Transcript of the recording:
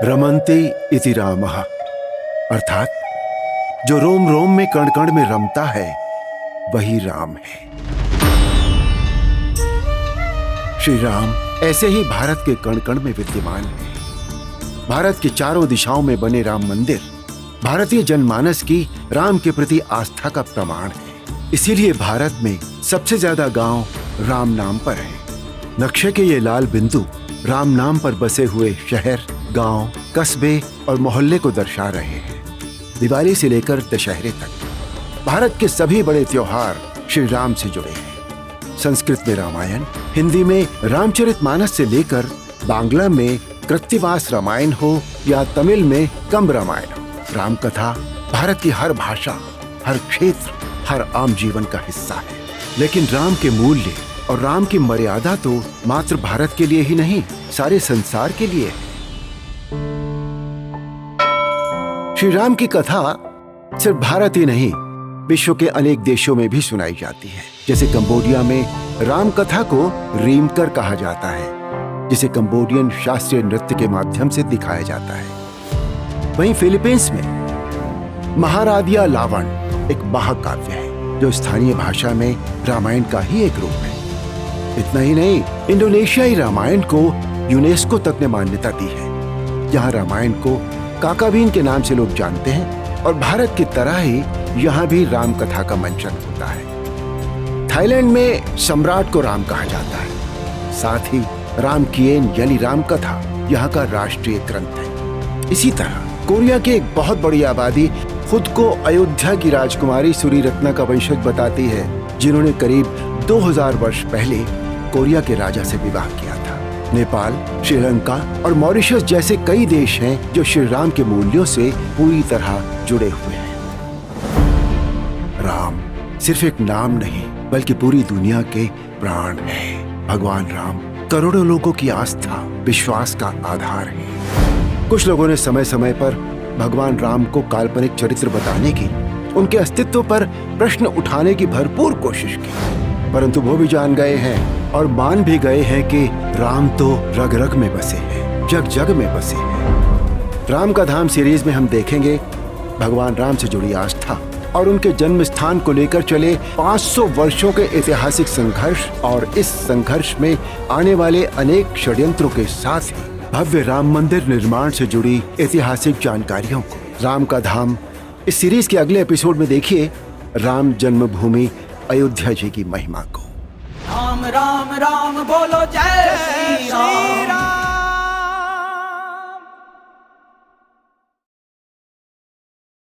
रमन्ते इति रामः, अर्थात जो रोम रोम में कण कण में रमता है वही राम है। श्री राम ऐसे ही भारत के कण कण में विद्यमान है। भारत के चारों दिशाओं में बने राम मंदिर भारतीय जनमानस की राम के प्रति आस्था का प्रमाण है। इसीलिए भारत में सबसे ज्यादा गांव राम नाम पर है। नक्शे के ये लाल बिंदु राम नाम पर बसे हुए शहर, गांव, कस्बे और मोहल्ले को दर्शा रहे हैं। दिवाली से लेकर दशहरे तक भारत के सभी बड़े त्योहार श्री राम से जुड़े हैं। संस्कृत में रामायण, हिंदी में रामचरितमानस से लेकर बांग्ला में कृत्तिवास रामायण हो या तमिल में कंब रामायण हो, राम कथा भारत की हर भाषा, हर क्षेत्र, हर आम जीवन का हिस्सा है। लेकिन राम के मूल्य और राम की मर्यादा तो मात्र भारत के लिए ही नहीं, सारे संसार के लिए है। श्री राम की कथा सिर्फ भारत ही नहीं, विश्व के अनेक देशों में भी सुनाई जाती है। जैसे कंबोडिया में राम कथा को रीमकर कहा जाता है, जिसे कंबोडियन शास्त्रीय नृत्य के माध्यम से दिखाया जाता है। वहीं फिलीपींस में महारादिया लावण एक महाकाव्य है, जो स्थानीय भाषा में रामायण का ही एक रूप है। इतना ही नहीं, इंडोनेशियाई रामायण को यूनेस्को तक ने मान्यता दी है। यहाँ रामायण को काकाबीन के नाम से लोग जानते हैं और भारत की तरह ही यहाँ भी राम कथा का मंचन होता है। थाईलैंड में सम्राट को राम कहा जाता है। साथ ही राम किएन यानी राम कथा यहाँ का राष्ट्रीय ग्रंथ है। इसी तरह कोरिया की एक बहुत बड़ी आबादी खुद को अयोध्या की राजकुमारी सूरीरत्ना का वंशज बताती है, जिन्होंने करीब 2000 वर्ष पहले कोरिया के राजा से विवाह किया था। नेपाल, श्रीलंका और मॉरिशस जैसे कई देश हैं जो श्री राम के मूल्यों से पूरी तरह जुड़े हुए हैं। राम सिर्फ एक नाम नहीं, बल्कि पूरी दुनिया के प्राण है। भगवान राम करोड़ों लोगों की आस्था, विश्वास का आधार है। कुछ लोगों ने समय समय पर भगवान राम को काल्पनिक चरित्र बताने की, उनके अस्तित्व पर प्रश्न उठाने की भरपूर कोशिश की, परंतु वो भी जान गए हैं और मान भी गए हैं कि राम तो रग रग में बसे हैं, जग जग में बसे हैं। राम का धाम सीरीज में हम देखेंगे भगवान राम से जुड़ी आस्था और उनके जन्म स्थान को लेकर चले 500 वर्षों के ऐतिहासिक संघर्ष, और इस संघर्ष में आने वाले अनेक षड्यंत्रों के साथ ही भव्य राम मंदिर निर्माण से जुड़ी ऐतिहासिक जानकारियों को। राम का धाम इस सीरीज के अगले एपिसोड में देखिए राम जन्मभूमि अयोध्या जी की महिमा को। राम राम राम बोलो जय